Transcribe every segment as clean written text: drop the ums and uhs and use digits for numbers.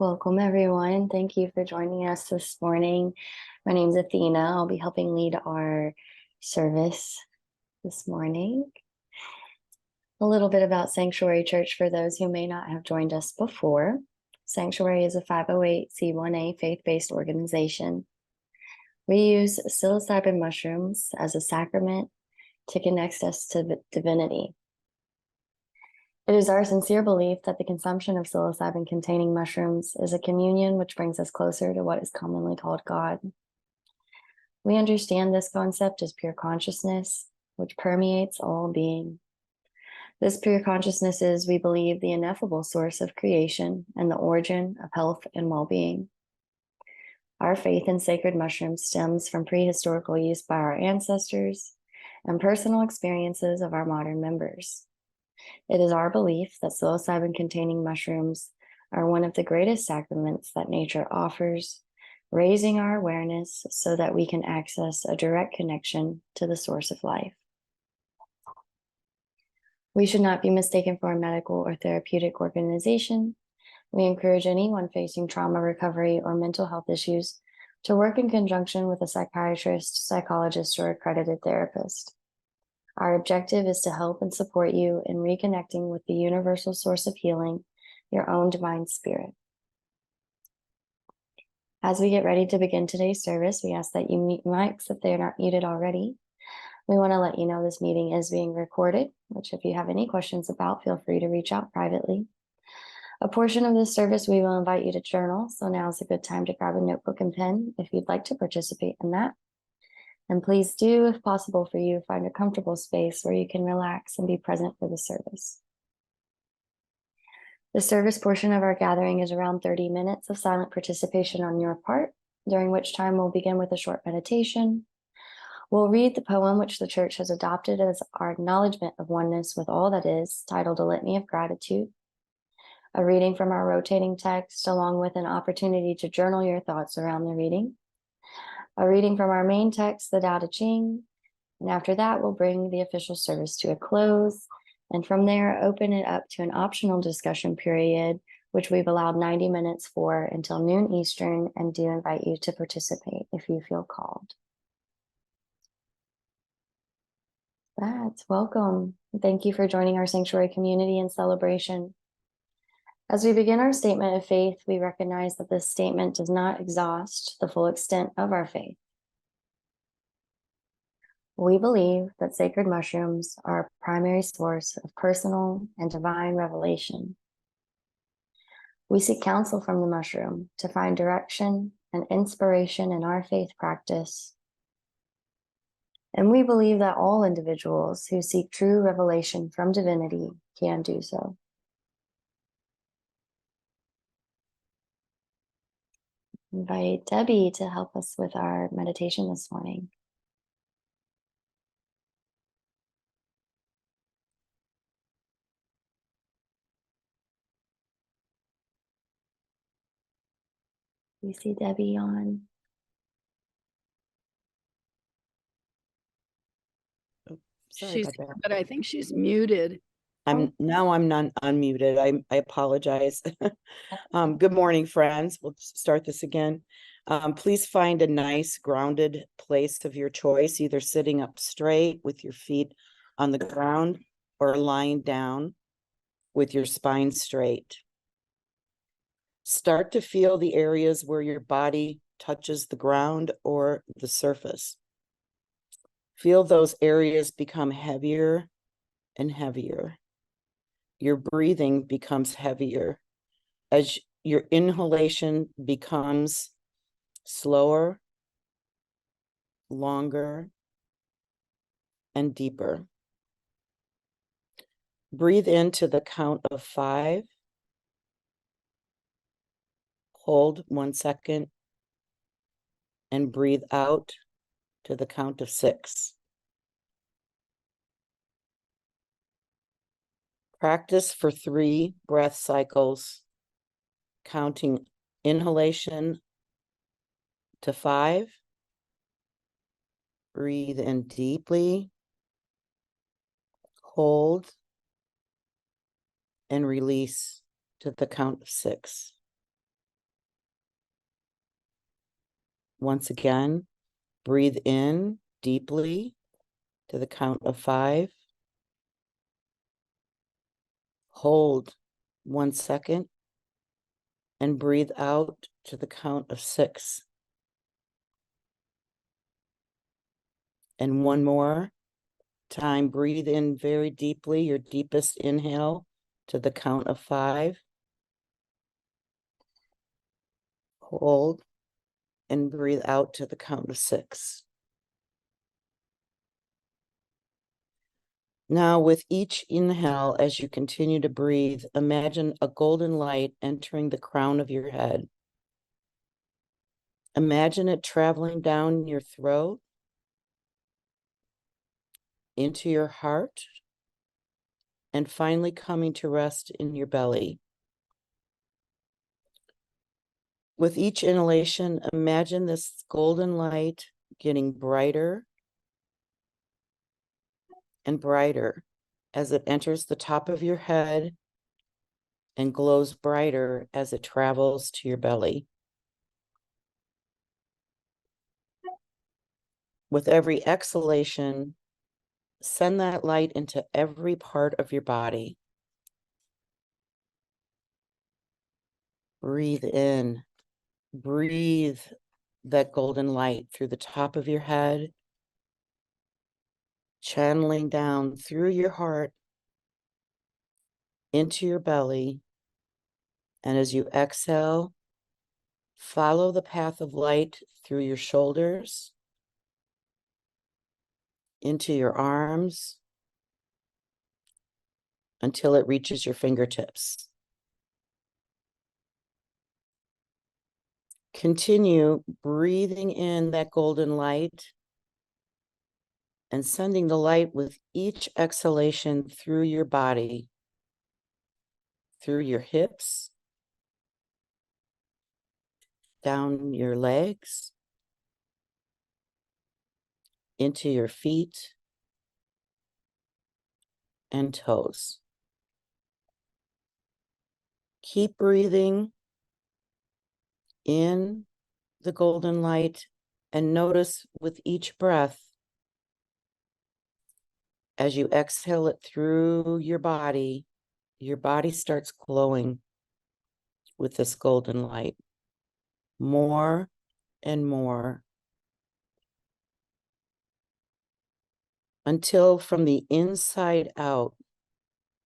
Welcome, everyone. Thank you for joining us this morning. My name is Athena. I'll be helping lead our service this morning. A little bit about Psanctuary Church for those who may not have joined us before. Psanctuary is a 508c1a faith-based organization. We use psilocybin mushrooms as a sacrament to connect us to divinity. It is our sincere belief that the consumption of psilocybin-containing mushrooms is a communion which brings us closer to what is commonly called God. We understand this concept as pure consciousness, which permeates all being. This pure consciousness is, we believe, the ineffable source of creation and the origin of health and well-being. Our faith in sacred mushrooms stems from prehistorical use by our ancestors and personal experiences of our modern members. It is our belief that psilocybin-containing mushrooms are one of the greatest sacraments that nature offers, raising our awareness so that we can access a direct connection to the source of life. We should not be mistaken for a medical or therapeutic organization. We encourage anyone facing trauma recovery or mental health issues to work in conjunction with a psychiatrist, psychologist, or accredited therapist. Our objective is to help and support you in reconnecting with the universal source of healing, your own divine spirit. As we get ready to begin today's service, we ask that you mute mics if they are not muted already. We want to let you know this meeting is being recorded, which if you have any questions about, feel free to reach out privately. A portion of this service, we will invite you to journal, so now is a good time to grab a notebook and pen if you'd like to participate in that. And please do, if possible for you, find a comfortable space where you can relax and be present for the service. The service portion of our gathering is around 30 minutes of silent participation on your part, during which time we'll begin with a short meditation. We'll read the poem which the church has adopted as our acknowledgement of oneness with all that is, titled A Litany of Gratitude. A reading from our rotating text, along with an opportunity to journal your thoughts around the reading. A reading from our main text, the Tao Te Ching, and after that, we'll bring the official service to a close, and from there, open it up to an optional discussion period, which we've allowed 90 minutes for until noon Eastern, and do invite you to participate if you feel called. That's welcome. Thank you for joining our Sanctuary community in celebration. As we begin our statement of faith, we recognize that this statement does not exhaust the full extent of our faith. We believe that sacred mushrooms are a primary source of personal and divine revelation. We seek counsel from the mushroom to find direction and inspiration in our faith practice. And we believe that all individuals who seek true revelation from divinity can do so. Invite Debbie to help us with our meditation this morning. You see Debbie on? Sorry about that. But I think she's muted. I'm not unmuted. I apologize. Good morning, friends. We'll start this again. Please find a nice grounded place of your choice, either sitting up straight with your feet on the ground or lying down with your spine straight. Start to feel the areas where your body touches the ground or the surface. Feel those areas become heavier and heavier. Your breathing becomes heavier as your inhalation becomes slower, longer, and deeper. Breathe into the count of 5. Hold 1 second and breathe out to the count of 6. Practice for 3 breath cycles, counting inhalation to 5. Breathe in deeply, hold, and release to the count of 6. Once again, breathe in deeply to the count of 5. Hold 1 second and breathe out to the count of 6. And one more time, breathe in very deeply, your deepest inhale to the count of 5. Hold and breathe out to the count of 6. Now, with each inhale, as you continue to breathe, imagine a golden light entering the crown of your head. Imagine it traveling down your throat, into your heart, and finally coming to rest in your belly. With each inhalation, imagine this golden light getting brighter and brighter as it enters the top of your head and glows brighter as it travels to your belly. With every exhalation, send that light into every part of your body. Breathe in. Breathe that golden light through the top of your head, channeling down through your heart into your belly. And as you exhale, follow the path of light through your shoulders, into your arms, until it reaches your fingertips. Continue breathing in that golden light and sending the light with each exhalation through your body, through your hips, down your legs, into your feet and toes. Keep breathing in the golden light and notice with each breath, as you exhale it through your body starts glowing with this golden light more and more, until from the inside out,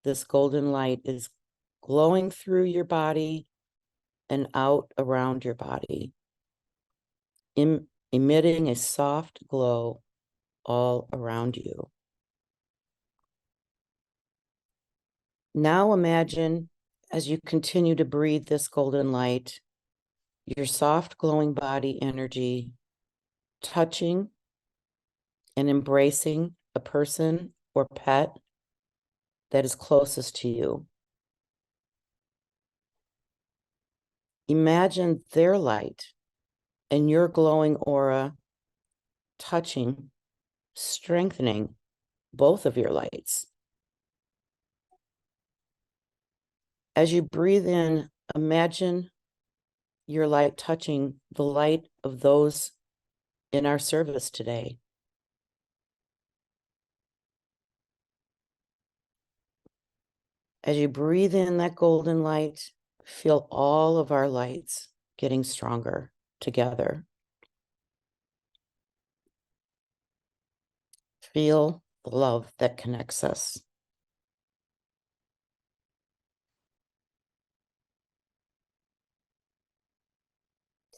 this golden light is glowing through your body and out around your body, emitting a soft glow all around you. Now imagine, as you continue to breathe this golden light, your soft glowing body energy touching and embracing a person or pet that is closest to you. Imagine their light and your glowing aura touching, strengthening both of your lights. As you breathe in, imagine your light touching the light of those in our service today. As you breathe in that golden light, feel all of our lights getting stronger together. Feel the love that connects us.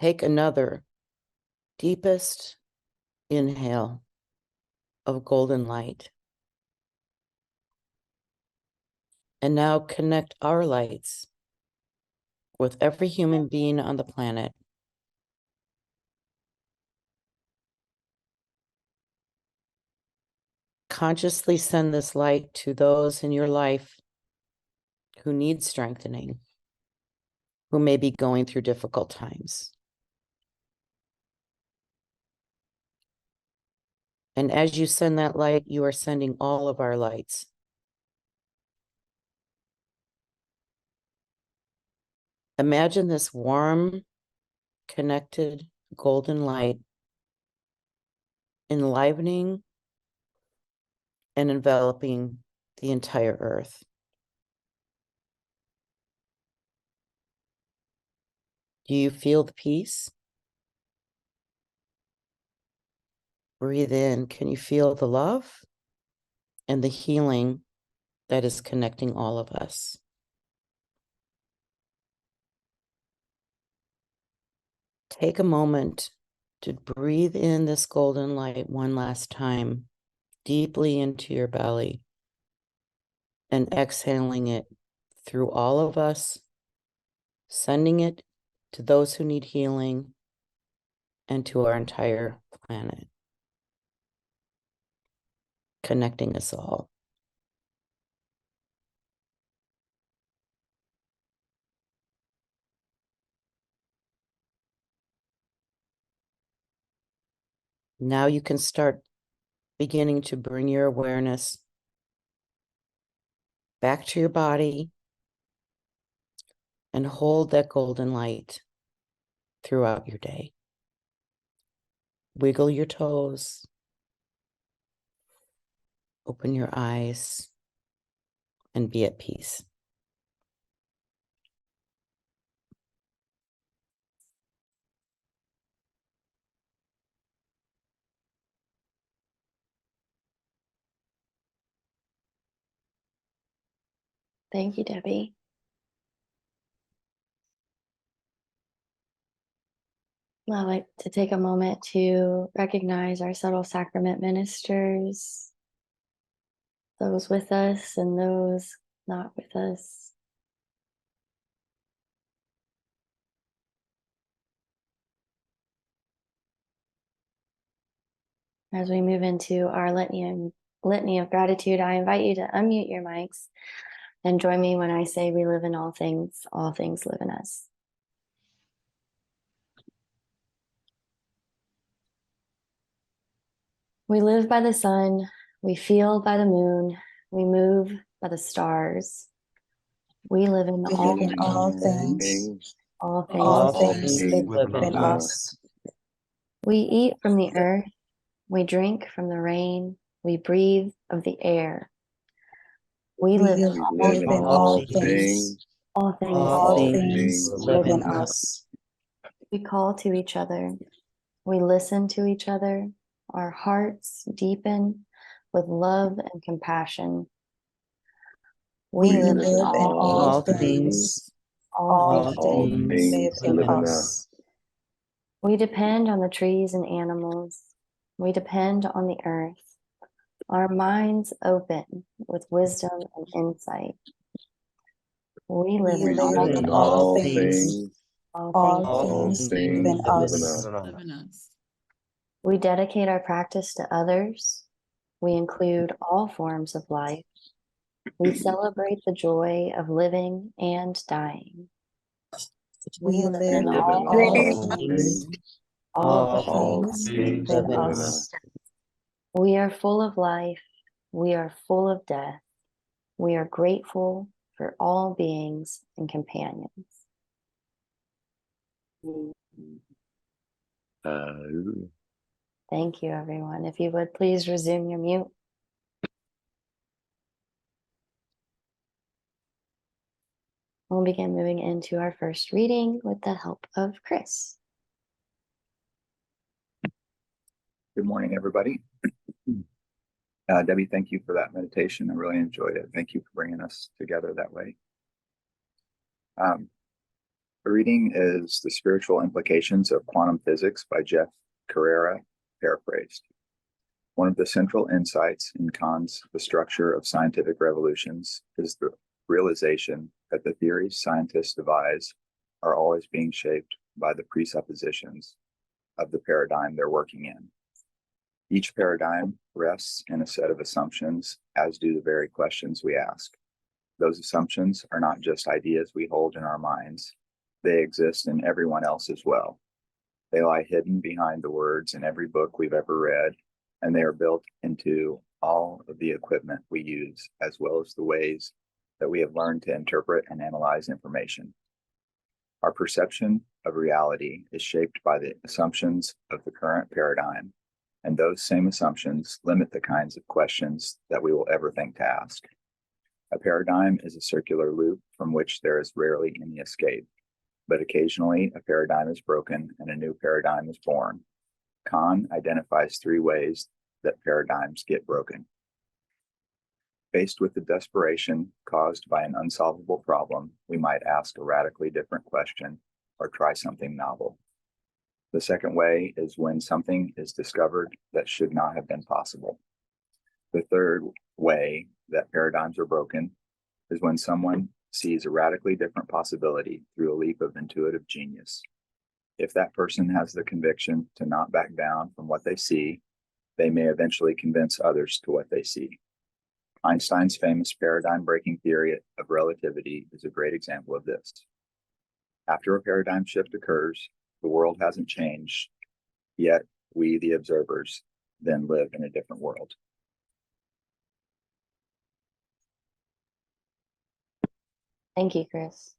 Take another deepest inhale of golden light. And now connect our lights with every human being on the planet. Consciously send this light to those in your life who need strengthening, who may be going through difficult times. And as you send that light, you are sending all of our lights. Imagine this warm, connected golden light enlivening and enveloping the entire earth. Do you feel the peace? Breathe in. Can you feel the love and the healing that is connecting all of us? Take a moment to breathe in this golden light one last time, deeply into your belly, and exhaling it through all of us, sending it to those who need healing and to our entire planet, connecting us all. Now you can start beginning to bring your awareness back to your body and hold that golden light throughout your day. Wiggle your toes, open your eyes, and be at peace. Thank you, Debbie. I'd like to take a moment to recognize our subtle sacrament ministers, those with us and those not with us. As we move into our litany of gratitude, I invite you to unmute your mics and join me when I say we live in all things live in us. We live by the sun, we feel by the moon, we move by the stars. We live in all things. All things live in us. We eat from the earth, we drink from the rain, we breathe of the air. We live in all things. All things live in us. We call to each other. We listen to each other. Our hearts deepen with love and compassion. We live in all things. All things live in us. We depend on the trees and animals. We depend on the earth. Our minds open with wisdom and insight. We live in all things. All things live in us. We dedicate our practice to others. We include all forms of life. We celebrate the joy of living and dying. We live in all things. All things live in us. We are full of life. We are full of death. We are grateful for all beings and companions. Thank you, everyone. If you would please resume your mute. We'll begin moving into our first reading with the help of Chris. Good morning, everybody. Debbie, thank you for that meditation. I really enjoyed it. Thank you for bringing us together that way. The reading is The Spiritual Implications of Quantum Physics by Jeff Carrera, paraphrased. One of the central insights in Kant's The Structure of Scientific Revolutions is the realization that the theories scientists devise are always being shaped by the presuppositions of the paradigm they're working in. Each paradigm rests in a set of assumptions, as do the very questions we ask. Those assumptions are not just ideas we hold in our minds. They exist in everyone else as well. They lie hidden behind the words in every book we've ever read, and they are built into all of the equipment we use, as well as the ways that we have learned to interpret and analyze information. Our perception of reality is shaped by the assumptions of the current paradigm, and those same assumptions limit the kinds of questions that we will ever think to ask. A paradigm is a circular loop from which there is rarely any escape, but occasionally a paradigm is broken and a new paradigm is born. Kahn identifies 3 ways that paradigms get broken. Faced with the desperation caused by an unsolvable problem, we might ask a radically different question or try something novel. The second way is when something is discovered that should not have been possible. The third way that paradigms are broken is when someone sees a radically different possibility through a leap of intuitive genius. If that person has the conviction to not back down from what they see, they may eventually convince others to what they see. Einstein's famous paradigm-breaking theory of relativity is a great example of this. After a paradigm shift occurs, the world hasn't changed, yet we, the observers, then live in a different world. Thank you, Chris.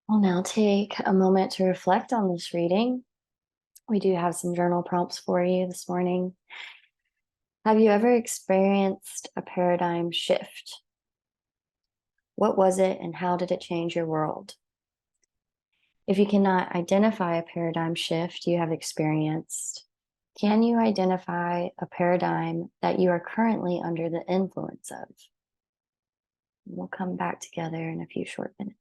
I'll now take a moment to reflect on this reading. We do have some journal prompts for you this morning. Have you ever experienced a paradigm shift? What was it and how did it change your world? If you cannot identify a paradigm shift you have experienced, can you identify a paradigm that you are currently under the influence of? We'll come back together in a few short minutes.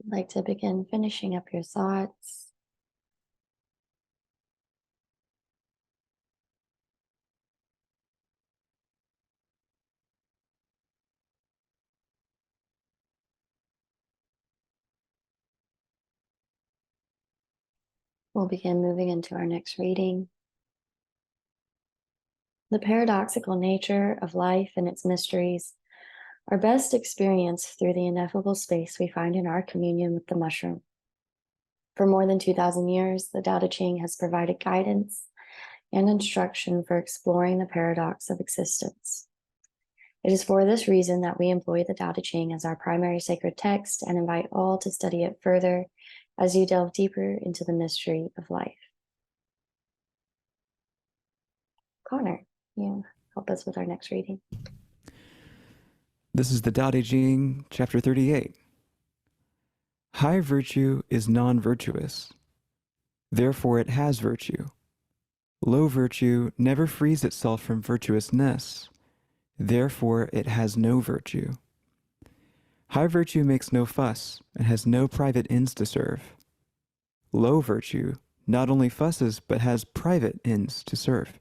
I'd like to begin finishing up your thoughts. We'll begin moving into our next reading. The paradoxical nature of life and its mysteries are best experienced through the ineffable space we find in our communion with the mushroom. For more than 2,000 years, the Tao Te Ching has provided guidance and instruction for exploring the paradox of existence. It is for this reason that we employ the Tao Te Ching as our primary sacred text and invite all to study it further as you delve deeper into the mystery of life. Connor, you help us with our next reading. This is the Tao Te Ching, chapter 38. High virtue is non-virtuous. Therefore it has virtue. Low virtue never frees itself from virtuousness. Therefore it has no virtue. High virtue makes no fuss and has no private ends to serve. Low virtue not only fusses but has private ends to serve.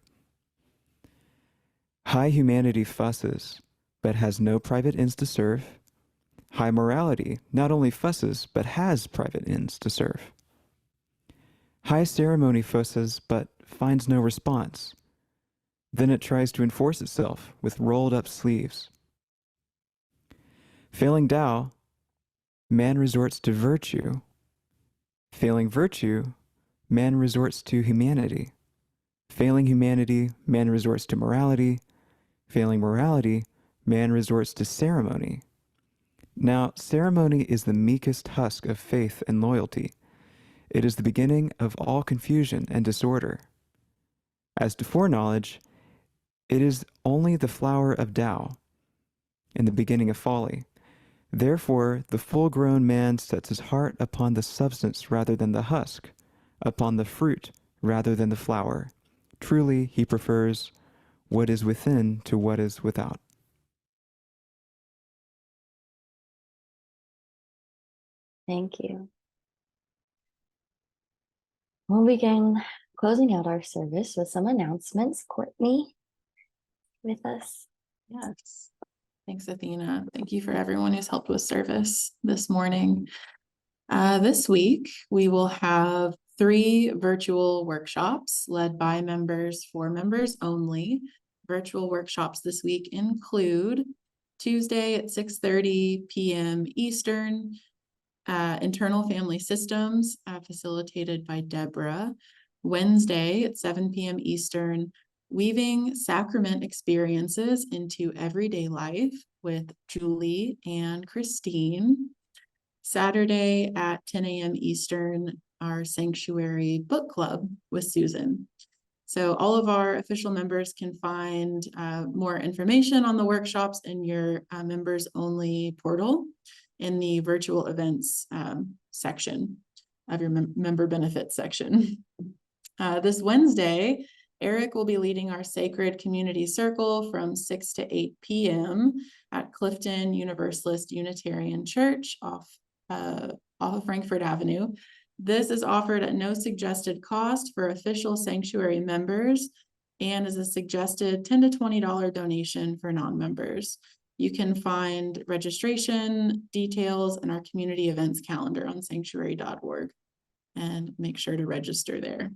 High humanity fusses but has no private ends to serve. High morality not only fusses but has private ends to serve. High ceremony fusses but finds no response. Then it tries to enforce itself with rolled up sleeves. Failing Tao, man resorts to virtue. Failing virtue, man resorts to humanity. Failing humanity, man resorts to morality. Failing morality, man resorts to ceremony. Now, ceremony is the meekest husk of faith and loyalty. It is the beginning of all confusion and disorder. As to foreknowledge, it is only the flower of Tao and the beginning of folly. Therefore, the full-grown man sets his heart upon the substance rather than the husk, upon the fruit rather than the flower. Truly, he prefers what is within to what is without. Thank you. We'll begin closing out our service with some announcements. Courtney, with us. Yes. Thanks, Athena. Thank you for everyone who's helped with service this morning. This week, we will have 3 virtual workshops led by members for members only. Virtual workshops this week include Tuesday at 6:30 p.m. Eastern, Internal Family Systems, facilitated by Deborah. Wednesday at 7 p.m. Eastern, Weaving Sacrament Experiences into Everyday Life with Julie and Christine. Saturday at 10 a.m. Eastern, our Sanctuary Book Club with Susan. So all of our official members can find more information on the workshops in your members only portal in the virtual events section of your member benefits section. This Wednesday, Eric will be leading our Sacred Community Circle from 6 to 8 p.m. at Clifton Universalist Unitarian Church off of Frankfurt Avenue. This is offered at no suggested cost for official sanctuary members and is a suggested $10 to $20 donation for non-members. You can find registration details in our community events calendar on sanctuary.org and make sure to register there.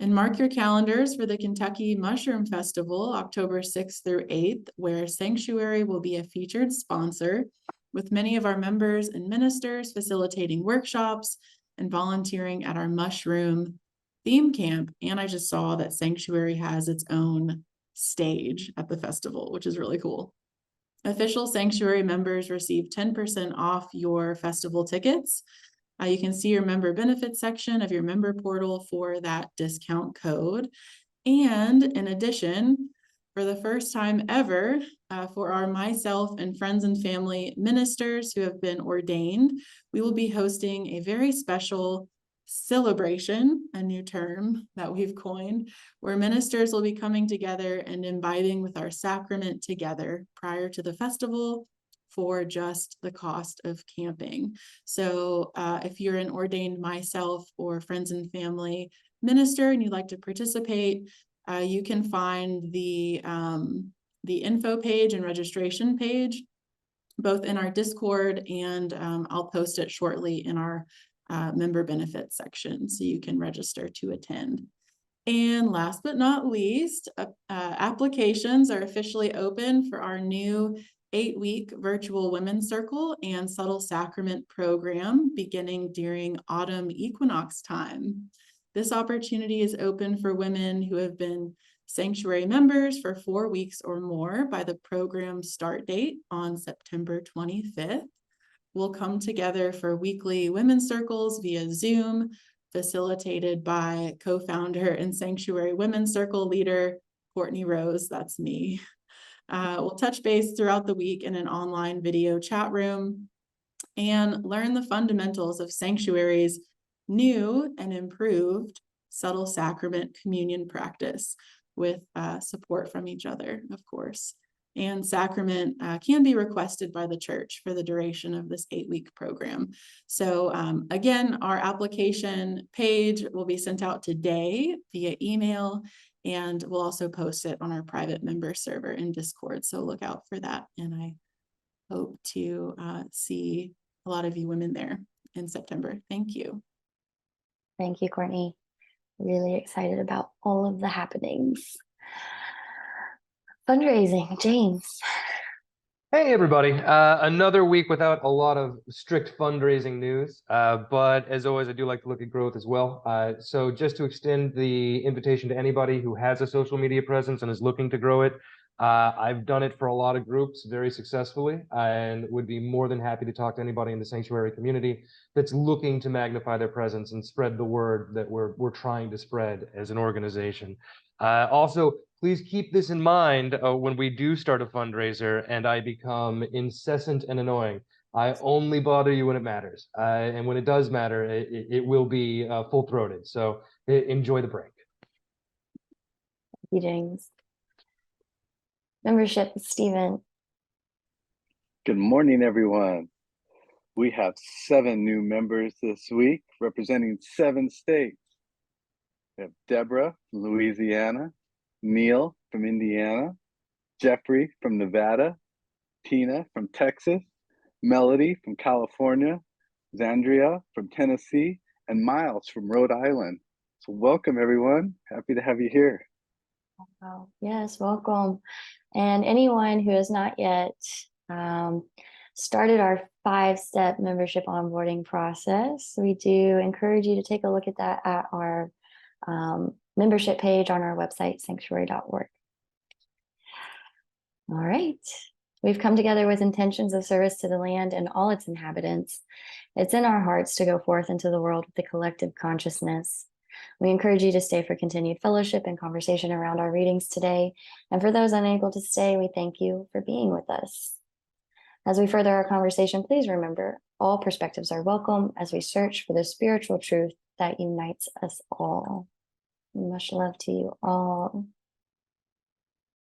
And mark your calendars for the Kentucky Mushroom Festival, October 6th through 8th, where Sanctuary will be a featured sponsor with many of our members and ministers facilitating workshops and volunteering at our mushroom theme camp. And I just saw that Sanctuary has its own stage at the festival, which is really cool. Official Sanctuary members receive 10% off your festival tickets. You can see your member benefits section of your member portal for that discount code. And in addition, for the first time ever, for our myself and friends and family ministers who have been ordained, we will be hosting a very special celebration, a new term that we've coined, where ministers will be coming together and imbibing with our sacrament together prior to the festival, for just the cost of camping. So if you're an ordained myself or friends and family minister and you'd like to participate, you can find the info page and registration page both in our Discord, and I'll post it shortly in our member benefits section so you can register to attend. And last but not least, applications are officially open for our new 8-week virtual Women's Circle and Subtle Sacrament program beginning during autumn equinox time. This opportunity is open for women who have been Psanctuary members for 4 weeks or more by the program start date on September 25th. We'll come together for weekly women's circles via Zoom, facilitated by co-founder and Psanctuary Women's Circle leader, Courtney Rose, that's me. We'll touch base throughout the week in an online video chat room and learn the fundamentals of Psanctuary's new and improved subtle sacrament communion practice with support from each other, of course. And sacrament can be requested by the church for the duration of this 8-week program. So again, our application page will be sent out today via email, and we'll also post it on our private member server in Discord. So look out for that. And I hope to see a lot of you women there in September. Thank you. Thank you, Courtney. Really excited about all of the happenings. Fundraising, James. Hey everybody, another week without a lot of strict fundraising news, but as always I do like to look at growth as well. So just to extend the invitation to anybody who has a social media presence and is looking to grow it, I've done it for a lot of groups very successfully and would be more than happy to talk to anybody in the Psanctuary community that's looking to magnify their presence and spread the word that we're trying to spread as an organization. Also, please keep this in mind when we do start a fundraiser and I become incessant and annoying. I only bother you when it matters. And when it does matter, it will be full-throated. So enjoy the break. Thank you, James. Membership, Stephen. Good morning, everyone. We have 7 new members this week, representing 7 states. We have Deborah from Louisiana, Neil from Indiana, Jeffrey from Nevada, Tina from Texas, Melody from California, Zandria from Tennessee, and Miles from Rhode Island. So welcome, everyone. Happy to have you here. Wow. Yes, welcome. And anyone who has not yet started our 5-step membership onboarding process, we do encourage you to take a look at that at our membership page on our website, psanctuary.org. All right. We've come together with intentions of service to the land and all its inhabitants. It's in our hearts to go forth into the world with the collective consciousness. We encourage you to stay for continued fellowship and conversation around our readings today. And for those unable to stay, we thank you for being with us. As we further our conversation, please remember all perspectives are welcome as we search for the spiritual truth that unites us all. Much love to you all.